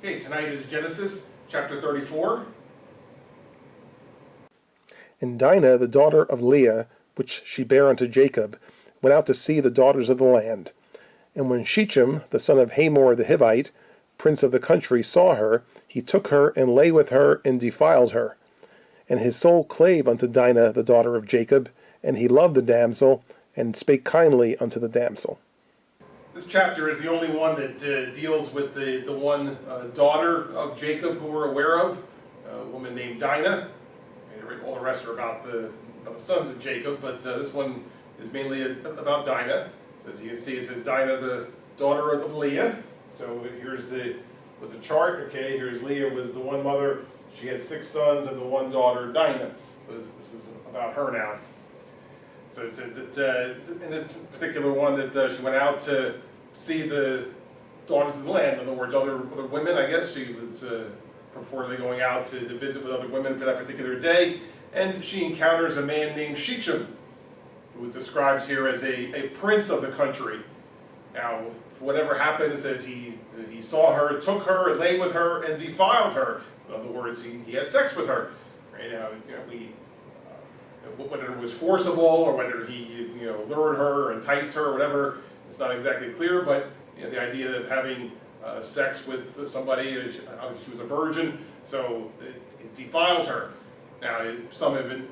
Okay, tonight is Genesis chapter 34. And Dinah, the daughter of Leah, which she bare unto Jacob, went out to see the daughters of the land. And when Shechem, the son of Hamor the Hivite, prince of the country, saw her, he took her and lay with her and defiled her. And his soul clave unto Dinah, the daughter of Jacob, and he loved the damsel, and spake kindly unto the damsel. This chapter is the only one that deals with the one daughter of Jacob who we're aware of, a woman named Dinah. And all the rest are about the sons of Jacob, but this one is mainly about Dinah. So as you can see, it says Dinah, the daughter of Leah. So here's with the chart. Okay, here's Leah was the one mother. She had 6 sons and the one daughter, Dinah. So this is about her now. So it says that in this particular one that she went out to see the daughters of the land. In other words, other women, I guess. She was purportedly going out to visit with other women for that particular day. And she encounters a man named Shechem, who it describes here as a prince of the country. Now, whatever happened, it says he saw her, took her, lay with her, and defiled her. In other words, he had sex with her. Right now, whether it was forcible or whether he lured her or enticed her or whatever, it's not exactly clear, but the idea of having sex with somebody, obviously she was a virgin, so it defiled her. Now, some have been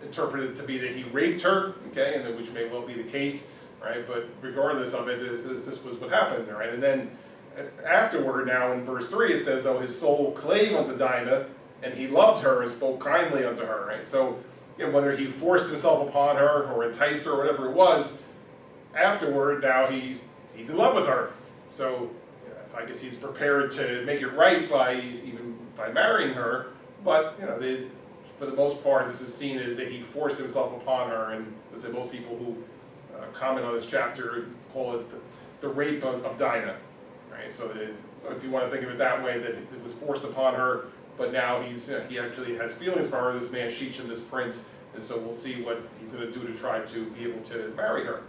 interpreted it to be that he raped her, okay, and which may well be the case, right? But regardless of it, this was what happened, right? And then afterward, now in verse 3, it says, "Oh, his soul clave unto Dinah, and he loved her and spoke kindly unto her," right? So, whether he forced himself upon her or enticed her or whatever it was, afterward, now he's in love with her. So I guess he's prepared to make it right by marrying her. But for the most part, this is seen as that he forced himself upon her, and as I say, most people who comment on this chapter call it the rape of Dinah. Right? So if you want to think of it that way, that it was forced upon her. But now he actually has feelings for her, this man Shechem, this prince, and so we'll see what he's going to do to try to be able to marry her.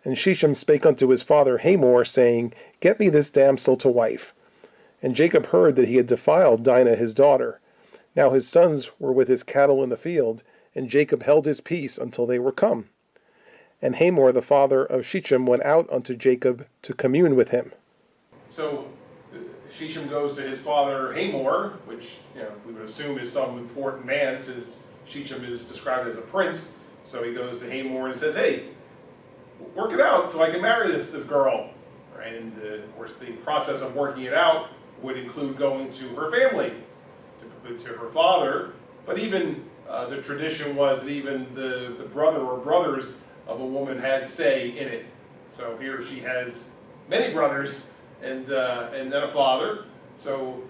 And Shechem spake unto his father Hamor, saying, Get me this damsel to wife. And Jacob heard that he had defiled Dinah his daughter. Now his sons were with his cattle in the field, and Jacob held his peace until they were come. And Hamor the father of Shechem went out unto Jacob to commune with him. So Shechem goes to his father Hamor, which we would assume is some important man, since Shechem is described as a prince. So he goes to Hamor and says, "Hey, work it out so I can marry this girl." Right? And of course, the process of working it out would include going to her family, to her father. But even the tradition was that even the brother or brothers of a woman had say in it. So here she has many brothers and then a father. So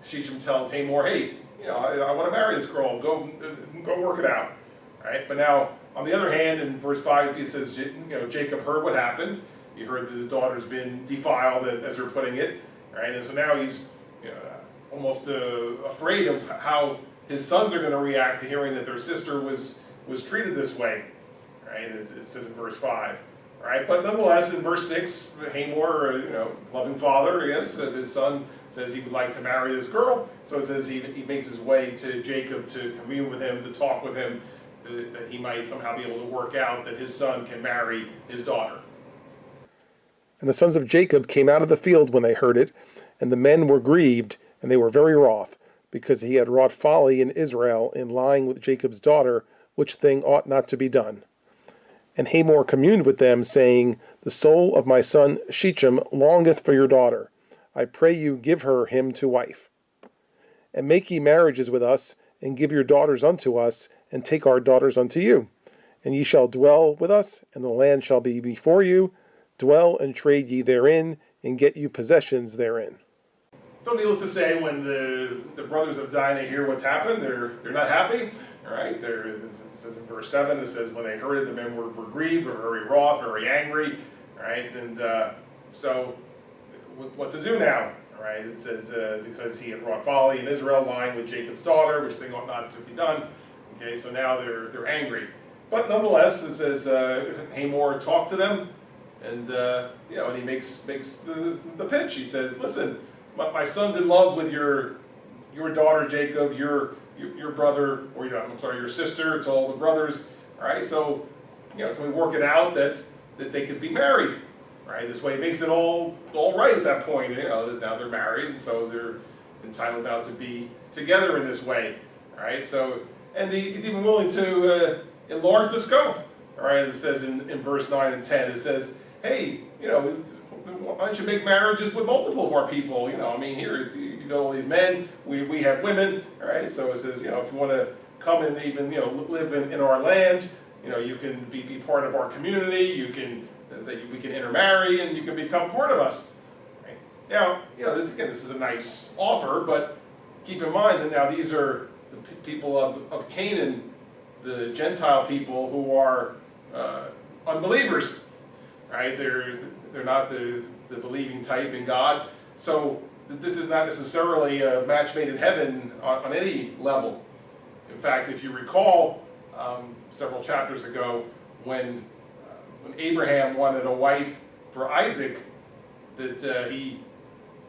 Shechem tells Hamor, "Hey, I want to marry this girl. Go work it out." Right? But now, on the other hand, in verse 5, it says, Jacob heard what happened. He heard that his daughter's been defiled, as they're putting it. Right? And so now he's almost afraid of how his sons are going to react to hearing that their sister was treated this way. Right? It says in verse 5. Right? But nonetheless, in verse 6, Hamor, loving father, I guess, his son says he would like to marry this girl. So it says he makes his way to Jacob to commune with him, to talk with him, that he might somehow be able to work out that his son can marry his daughter. And the sons of Jacob came out of the field when they heard it, and the men were grieved, and they were very wroth, because he had wrought folly in Israel in lying with Jacob's daughter, which thing ought not to be done. And Hamor communed with them, saying, The soul of my son Shechem longeth for your daughter. I pray you give her him to wife. And make ye marriages with us, and give your daughters unto us, and take our daughters unto you. And ye shall dwell with us, and the land shall be before you. Dwell and trade ye therein, and get you possessions therein. So needless to say, when the brothers of Dinah hear what's happened, they're not happy. All right, it says in verse 7, it says, when they heard it, the men were grieved, were very wroth, very angry. All right, and so what to do now? All right, it says, because he had wrought folly in Israel, lying with Jacob's daughter, which thing ought not to be done. Okay, so now they're angry. But nonetheless, it says Hamor talked to them, And and he makes the pitch. He says, "Listen, my son's in love with your daughter Jacob, your brother, or I'm sorry, your sister. It's all the brothers. All right, so can we work it out that they could be married? Right, this way it makes it all right at that point. Now they're married, and so they're entitled now to be together in this way. All right, so and he's even willing to enlarge the scope. All right, it says in verse 9 and 10, it says, hey, why don't you make marriages with multiple more people? Here you got all these men, we have women. All right, so it says, if you want to come and even live in our land, you can be part of our community. We can intermarry, and you can become part of us. Right? Now, this is a nice offer, but keep in mind that now these are the people of Canaan, the Gentile people who are unbelievers. Right? They're not the believing type in God. So this is not necessarily a match made in heaven on any level. In fact, if you recall, several chapters ago, when Abraham wanted a wife for Isaac, that he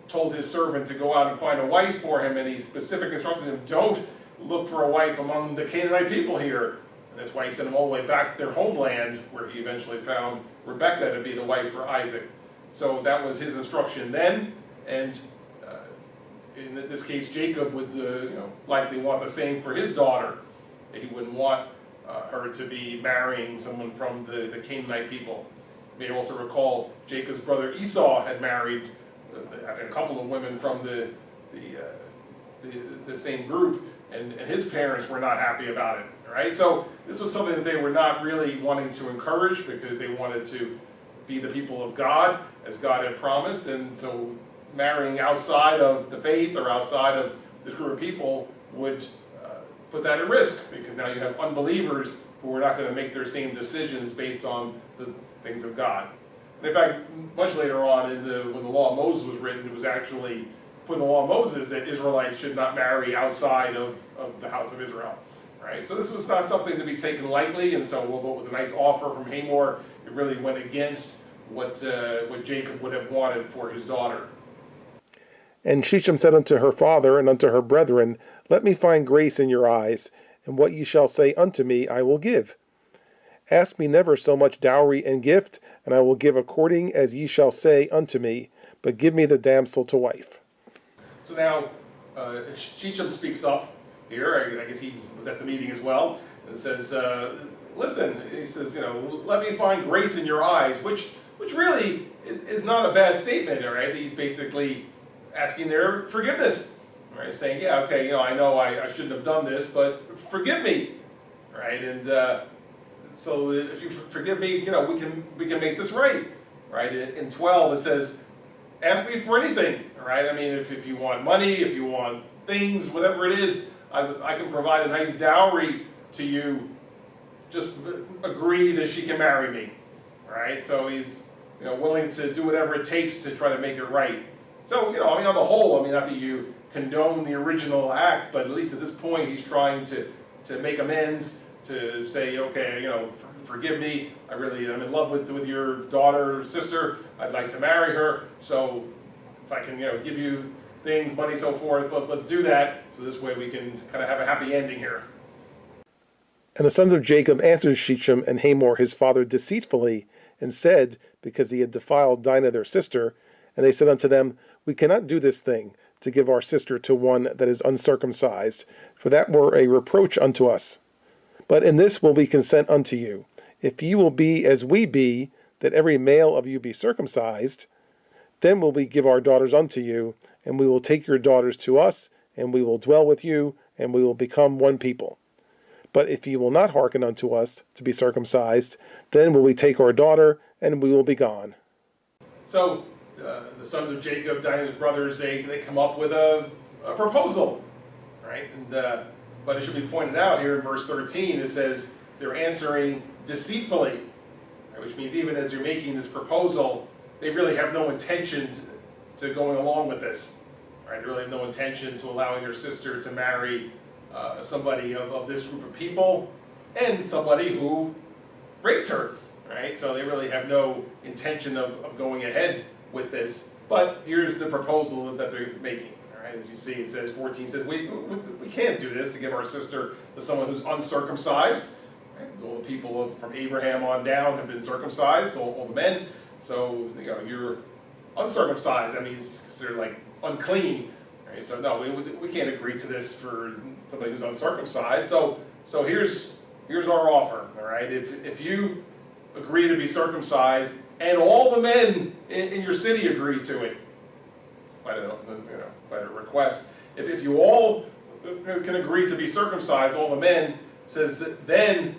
told his servant to go out and find a wife for him, and he specifically instructed him, don't look for a wife among the Canaanite people here. And that's why he sent them all the way back to their homeland, where he eventually found Rebekah to be the wife for Isaac. So that was his instruction then, and in this case, Jacob would likely want the same for his daughter. He wouldn't want her to be marrying someone from the Canaanite people. You may also recall Jacob's brother Esau had married a couple of women from the same group, and his parents were not happy about it. Right? So this was something that they were not really wanting to encourage, because they wanted to be the people of God as God had promised, and so marrying outside of the faith or outside of this group of people would put that at risk, because now you have unbelievers who are not going to make their same decisions based on the things of God. And in fact, much later on when the law of Moses was written, it was actually put in the law of Moses that Israelites should not marry outside of the house of Israel. Right? So this was not something to be taken lightly, and so although it was a nice offer from Hamor, it really went against what Jacob would have wanted for his daughter. And Shechem said unto her father and unto her brethren, let me find grace in your eyes, and what ye shall say unto me I will give. Ask me never so much dowry and gift, and I will give according as ye shall say unto me, but give me the damsel to wife. So now Shechem speaks up here. I guess he was at the meeting as well, and says, listen, he says, let me find grace in your eyes, which really is not a bad statement, all right? He's basically asking their forgiveness, right? Saying, yeah, okay, I know I shouldn't have done this, but forgive me, right? And so if you forgive me, we can make this right, right? In 12 it says, ask me for anything, all right? If you want money, if you want things, whatever it is, I can provide a nice dowry to you. Just agree that she can marry me, all right? So he's willing to do whatever it takes to try to make it right. So, on the whole, not that you condone the original act, but at least at this point he's trying to make amends, to say, okay, forgive me, I'm in love with your daughter or sister, I'd like to marry her, so if I can, give you things, money, so forth, let's do that, so this way we can kind of have a happy ending here. And the sons of Jacob answered Shechem and Hamor his father deceitfully, and said, because he had defiled Dinah their sister, and they said unto them, we cannot do this thing, to give our sister to one that is uncircumcised, for that were a reproach unto us. But in this will we consent unto you, if ye will be as we be, that every male of you be circumcised, then will we give our daughters unto you, and we will take your daughters to us, and we will dwell with you, and we will become one people. But if ye will not hearken unto us to be circumcised, then will we take our daughter, and we will be gone. So the sons of Jacob, Dinah's brothers, they come up with a proposal, right? And but it should be pointed out here in verse 13, it says they're answering deceitfully, right? Which means even as they're making this proposal, they really have no intention to going along with this, right? They really have no intention to allowing their sister to marry somebody of this group of people, and somebody who raped her, right? So they really have no intention of going ahead with this. But here's the proposal that they're making. All right, as you see, it says 14 says we can't do this to give our sister to someone who's uncircumcised. Right? Because all the people from Abraham on down have been circumcised, all the men. So you're uncircumcised. That means considered like unclean. Right? So no, we can't agree to this for somebody who's uncircumcised. So here's our offer. All right, if you agree to be circumcised, and all the men in your city agree to it. It's quite a request. If you all can agree to be circumcised, all the men, says that then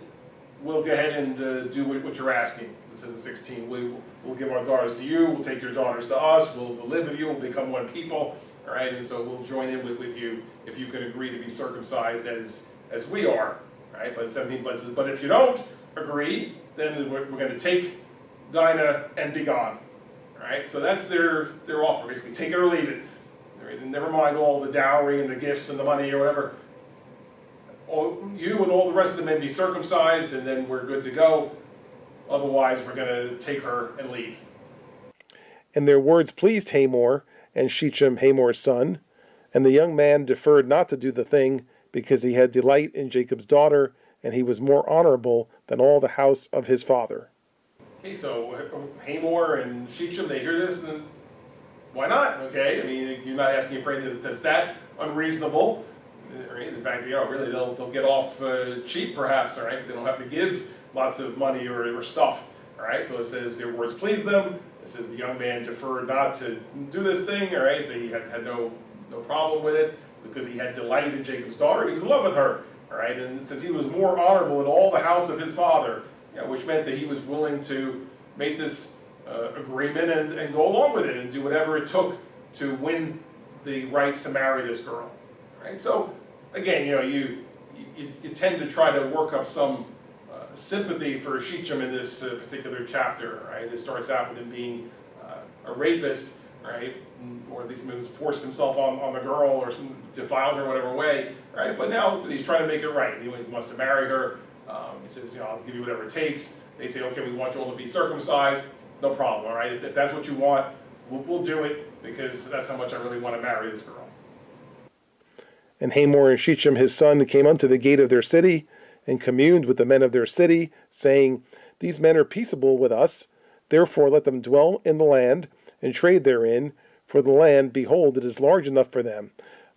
we'll go ahead and do what you're asking. This is in 16. We'll give our daughters to you. We'll take your daughters to us. We'll live with you. We'll become one people. All right, and so we'll join in with you if you can agree to be circumcised as we are. All right, but 17 says, but if you don't agree, then we're going to take Dinah and be gone. All right, so that's their offer. Basically, take it or leave it. Right? And never mind all the dowry and the gifts and the money or whatever. You and all the rest of the men be circumcised, and then we're good to go. Otherwise, we're going to take her and leave. And their words pleased Hamor and Shechem, Hamor's son. And the young man deferred not to do the thing, because he had delight in Jacob's daughter, and he was more honorable than all the house of his father. Okay, so Hamor and Shechem, they hear this, and why not? Okay, I mean, you're not asking for anything that's that unreasonable. In fact, really, they'll get off cheap, perhaps. All right, because they don't have to give lots of money or stuff. All right, so it says their words pleased them. It says the young man deferred not to do this thing. All right, so he had no problem with it because he had delight in Jacob's daughter. He was in love with her. All right, and since he was more honorable in all the house of his father, which meant that he was willing to make this agreement and go along with it and do whatever it took to win the rights to marry this girl. All right, so again, you tend to try to work up some sympathy for Shechem in this particular chapter. Right, it starts out with him being a rapist, right, or at least he's forced himself on the girl or defiled her whatever way, right. But now he's trying to make it right. He wants to marry her. He says, I'll give you whatever it takes. They say, okay, we want you all to be circumcised. No problem, all right? If that's what you want, we'll do it because that's how much I really want to marry this girl. And Hamor and Shechem his son came unto the gate of their city and communed with the men of their city, saying, These men are peaceable with us. Therefore let them dwell in the land and trade therein. For the land, behold, it is large enough for them.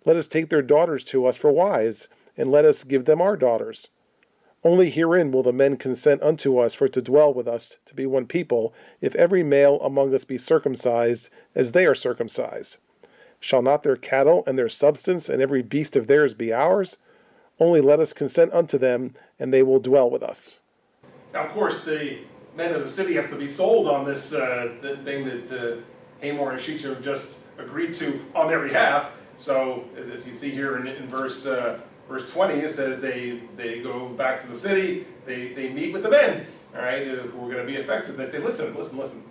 Let us take their daughters to us for wives, and let us give them our daughters. Only herein will the men consent unto us for to dwell with us, to be one people, if every male among us be circumcised, as they are circumcised. Shall not their cattle and their substance and every beast of theirs be ours? Only let us consent unto them, and they will dwell with us. Now, of course, the men of the city have to be sold on this thing that Hamor and Shechem just agreed to on their behalf. So, as you see here in verse 20, it says they go back to the city, they meet with the men, all right, who are going to be affected. They say, listen,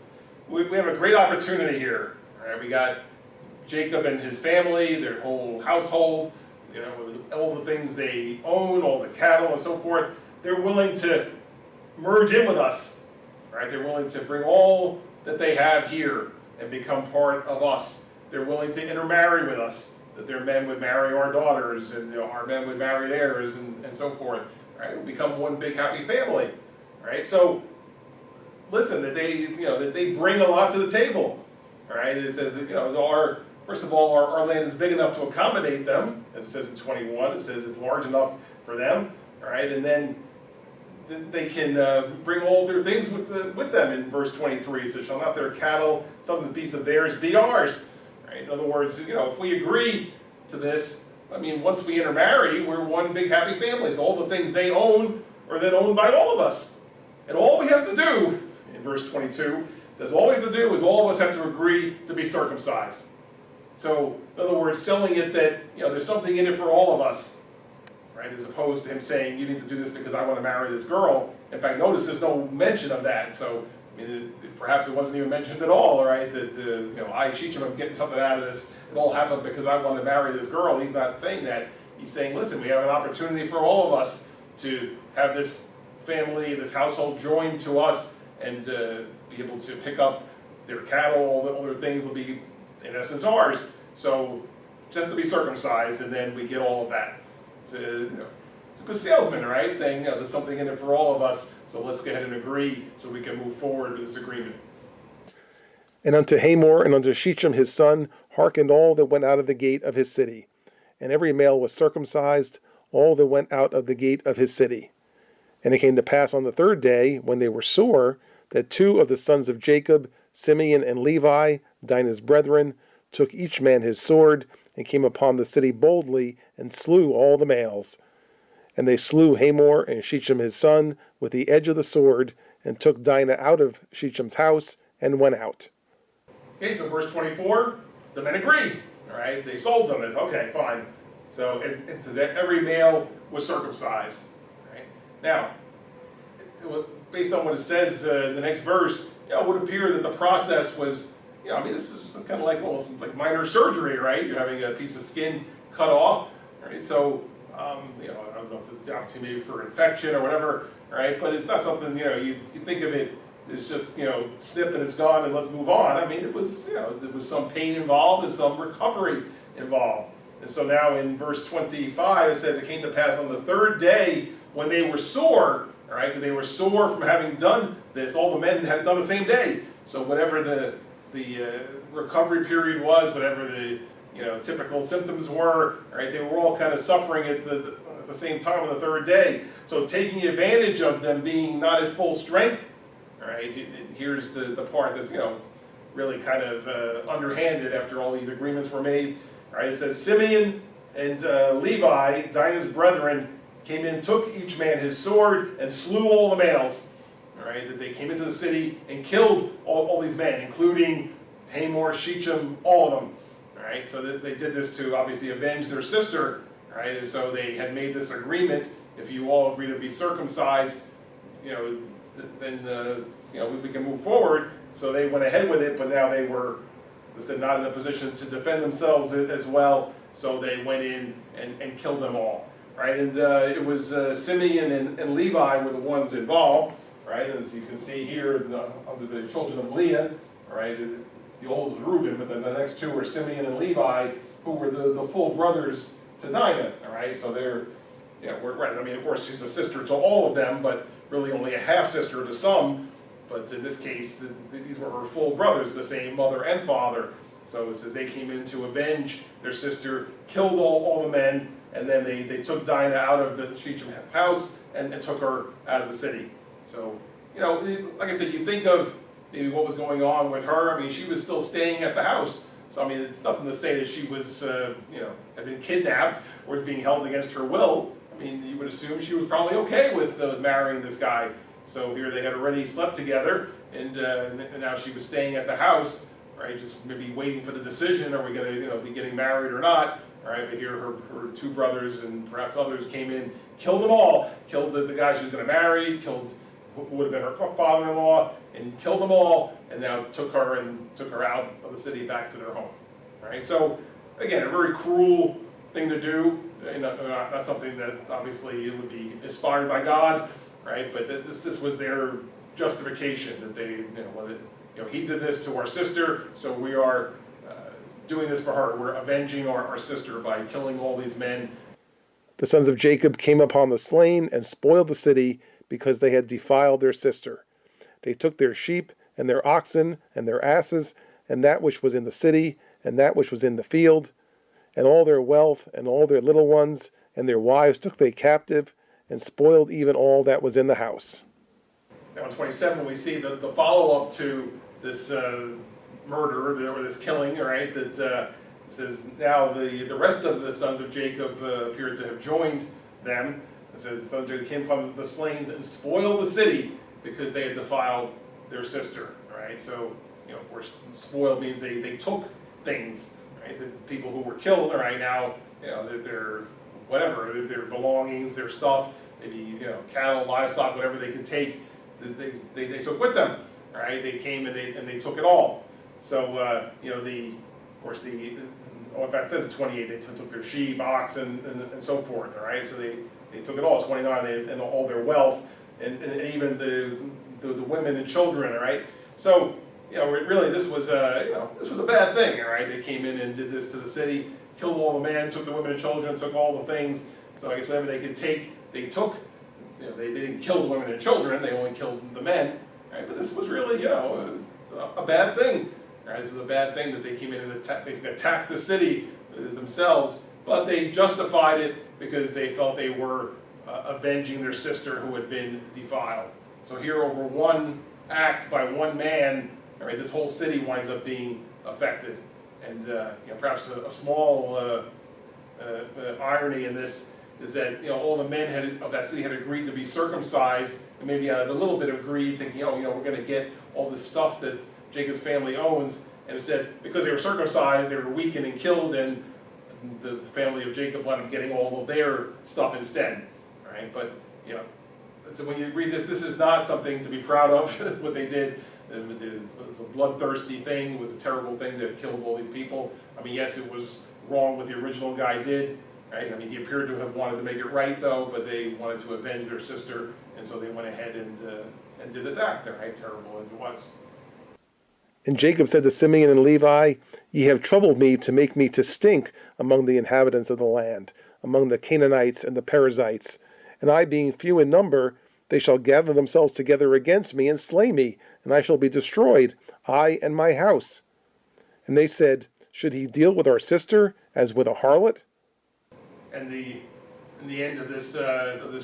we have a great opportunity here. All right, we got Jacob and his family, their whole household, all the things they own, all the cattle and so forth. They're willing to merge in with us, right? They're willing to bring all that they have here and become part of us. They're willing to intermarry with us, that their men would marry our daughters and our men would marry theirs and so forth. Right? We'll become one big happy family. Right? So listen, that they bring a lot to the table. All right? It says that, first of all, our land is big enough to accommodate them, as it says in 21. It says it's large enough for them. All right, and then they can bring all their things with them. In verse 23, it says, "Shall not their cattle, sons and beasts of theirs, be ours?" Right? In other words, if we agree to this, I mean, once we intermarry, we're one big happy family. So all the things they own are then owned by all of us. And all we have to do, in verse 22, says all we have to do is all of us have to agree to be circumcised. So, in other words, selling it that, there's something in it for all of us, right? As opposed to him saying, you need to do this because I want to marry this girl. In fact, notice there's no mention of that. So, I mean, perhaps it wasn't even mentioned at all, right? That, I, Shechem, am getting something out of this. It all happened because I want to marry this girl. He's not saying that. He's saying, listen, we have an opportunity for all of us to have this family, this household joined to us and be able to pick up their cattle, all their things will be, in essence, ours. So just have to be circumcised, and then we get all of that. It's a good salesman, right? Saying, there's something in it for all of us, so let's go ahead and agree so we can move forward with this agreement. And unto Hamor and unto Shechem his son hearkened all that went out of the gate of his city. And every male was circumcised, all that went out of the gate of his city. And it came to pass on the third day, when they were sore, that two of the sons of Jacob, Simeon and Levi, Dinah's brethren, took each man his sword, and came upon the city boldly, and slew all the males. And they slew Hamor and Shechem his son with the edge of the sword, and took Dinah out of Shechem's house, and went out. Okay, so verse 24, the men agree, all right? They sold them. It's okay, fine. So so that every male was circumcised, right? Now, based on what it says in the next verse, it would appear that the process was, this is kind of like almost like minor surgery, right? You're having a piece of skin cut off, right? So, I don't know if it's the opportunity for infection or whatever, right? But it's not something, you think of it as just, snip and it's gone and let's move on. I mean, it was, there was some pain involved and some recovery involved. And so now in verse 25, it says, it came to pass on the third day when they were sore, all right? Because they were sore from having done this. All the men had done the same day. So whatever the recovery period was, whatever the typical symptoms were, right? They were all kind of suffering at the same time on the third day. So taking advantage of them being not at full strength, all right? Here's the part that's really kind of underhanded after all these agreements were made. All right, it says Simeon and Levi, Dinah's brethren, came in, took each man his sword, and slew all the males. All right, that they came into the city and killed all these men, including Hamor, Shechem, all of them. All right, so they did this to obviously avenge their sister. All right, and so they had made this agreement: if you all agree to be circumcised, then we can move forward. So they went ahead with it, but now they were, they said, not in a position to defend themselves as well. So they went in and killed them all. Right, and it was Simeon and Levi were the ones involved. Right, as you can see here, under the children of Leah, right, it's the oldest Reuben, but then the next two are Simeon and Levi, who were the full brothers to Dinah. All right, so they're, right. I mean, of course, she's a sister to all of them, but really only a half sister to some. But in this case, these were her full brothers, the same mother and father. So it says they came in to avenge their sister, killed all the men, and then they took Dinah out of the Shechem's house and took her out of the city. So, like I said, you think of maybe what was going on with her. I mean, she was still staying at the house. So, I mean, it's nothing to say that she was, had been kidnapped or was being held against her will. I mean, you would assume she was probably okay with marrying this guy. So here they had already slept together, and now she was staying at the house, right? Just maybe waiting for the decision: are we going to, be getting married or not? All right, but here her two brothers and perhaps others came in, killed them all, killed the guy she was going to marry, killed who would have been her father-in-law, and killed them all, and now took her out of the city back to their home. All right, so again, a very cruel thing to do. Not something that obviously it would be inspired by God, right? But this was their justification that they, he did this to our sister, so we are doing this for her. We're avenging our sister by killing all these men. The sons of Jacob came upon the slain and spoiled the city because they had defiled their sister. They took their sheep and their oxen and their asses and that which was in the city and that which was in the field, and all their wealth and all their little ones and their wives took they captive, and spoiled even all that was in the house. Now in 27 we see the follow-up to this murder or this killing, right? That says now the rest of the sons of Jacob appeared to have joined them. It says the sons of Jacob came upon the slain and spoiled the city because they had defiled their sister. Right? So of course, spoiled means they took things. Right? The people who were killed, right now, their whatever, their belongings, their stuff, maybe cattle, livestock, whatever they could take, they took with them. Right? They came and they took it all. So in fact, it says in 28 they took their sheep, oxen, and so forth. All right, so they took it all. 29 and all their wealth, and even the women and children, all right? So, really this was this was a bad thing, all right? They came in and did this to the city, killed all the men, took the women and children, took all the things. So I guess whatever they could take, they took. They didn't kill the women and children, they only killed the men, right? But this was really, a bad thing, right? This was a bad thing that they came in and attacked the city themselves, but they justified it because they felt they were avenging their sister who had been defiled. So here, over one act by one man, all right, this whole city winds up being affected. And perhaps a small irony in this is that all the men of that city had agreed to be circumcised, and maybe out of a little bit of greed, thinking, we're going to get all this stuff that Jacob's family owns, and instead, because they were circumcised, they were weakened and killed, and the family of Jacob wound up getting all of their stuff instead. All right, but so when you read this is not something to be proud of. What they did. It was a bloodthirsty thing. It was a terrible thing that killed all these people. I mean, yes, it was wrong what the original guy did. Right? I mean, he appeared to have wanted to make it right, though, but they wanted to avenge their sister, and so they went ahead and did this act, right? Terrible as it was. And Jacob said to Simeon and Levi, Ye have troubled me to make me to stink among the inhabitants of the land, among the Canaanites and the Perizzites. And I, being few in number, they shall gather themselves together against me and slay me, and I shall be destroyed, I and my house. And they said, Should he deal with our sister as with a harlot? And in the end of this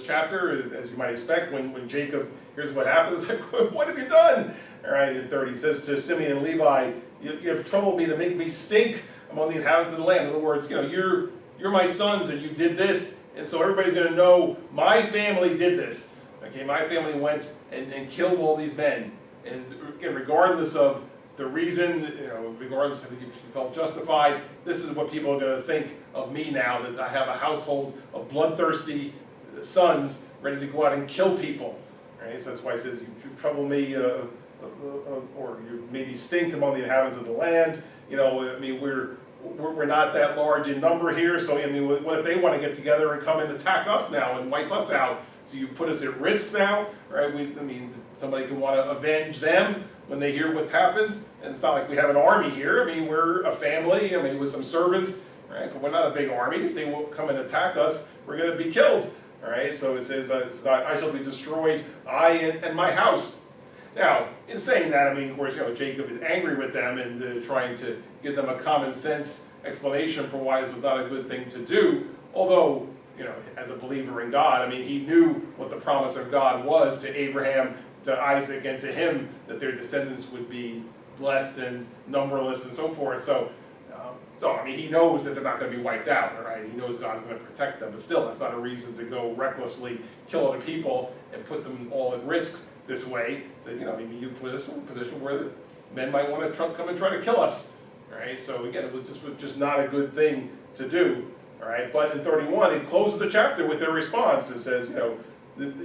chapter, as you might expect, when Jacob here's what happens, like, what have you done? All right, in 30, he says to Simeon and Levi, you have troubled me to make me stink among the inhabitants of the land. In other words, you're my sons and you did this, and so everybody's going to know my family did this. Okay, my family went and killed all these men. And again, regardless of the reason, regardless if you felt justified, this is what people are going to think of me now, that I have a household of bloodthirsty sons ready to go out and kill people. Right? So that's why it says, you've troubled me, or you maybe stink among the inhabitants of the land. I mean, we're not that large in number here, so I mean, what if they want to get together and come and attack us now and wipe us out? So you put us at risk now, right? Somebody can want to avenge them when they hear what's happened, and it's not like we have an army here. I mean, we're a family, with some servants, right? But we're not a big army. If they will come and attack us, we're going to be killed, all right? So it says, I shall be destroyed, I and my house. Now, in saying that, of course, Jacob is angry with them and trying to give them a common sense explanation for why this was not a good thing to do, although, as a believer in God, he knew what the promise of God was to Abraham, to Isaac, and to him, that their descendants would be blessed and numberless and so forth. So he knows that they're not going to be wiped out, all right? He knows God's going to protect them, but still, that's not a reason to go recklessly kill other people and put them all at risk this way. So, maybe you put us in a position where the men might want to come and try to kill us, all right? So again, it was just not a good thing to do. All right, but in 31, it closes the chapter with their response. It says,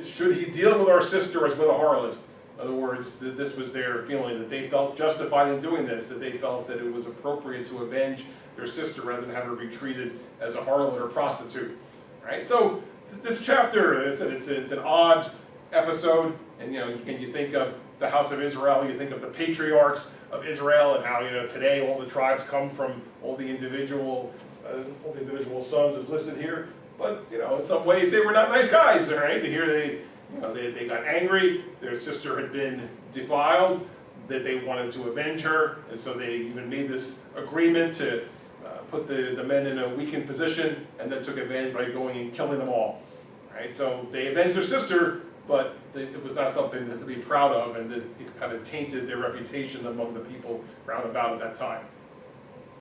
should he deal with our sister as with a harlot? In other words, this was their feeling, that they felt justified in doing this, that they felt that it was appropriate to avenge their sister rather than have her be treated as a harlot or prostitute. All right, so this chapter, as I said, it's an odd episode, and you think of the house of Israel, you think of the patriarchs of Israel, and how today all the tribes come from all the individual sons is listed here, but in some ways they were not nice guys. All right, here they got angry. Their sister had been defiled, that they wanted to avenge her, and so they even made this agreement to put the men in a weakened position, and then took advantage by going and killing them all. All right, so they avenged their sister, but it was not something to be proud of, and it kind of tainted their reputation among the people round about at that time.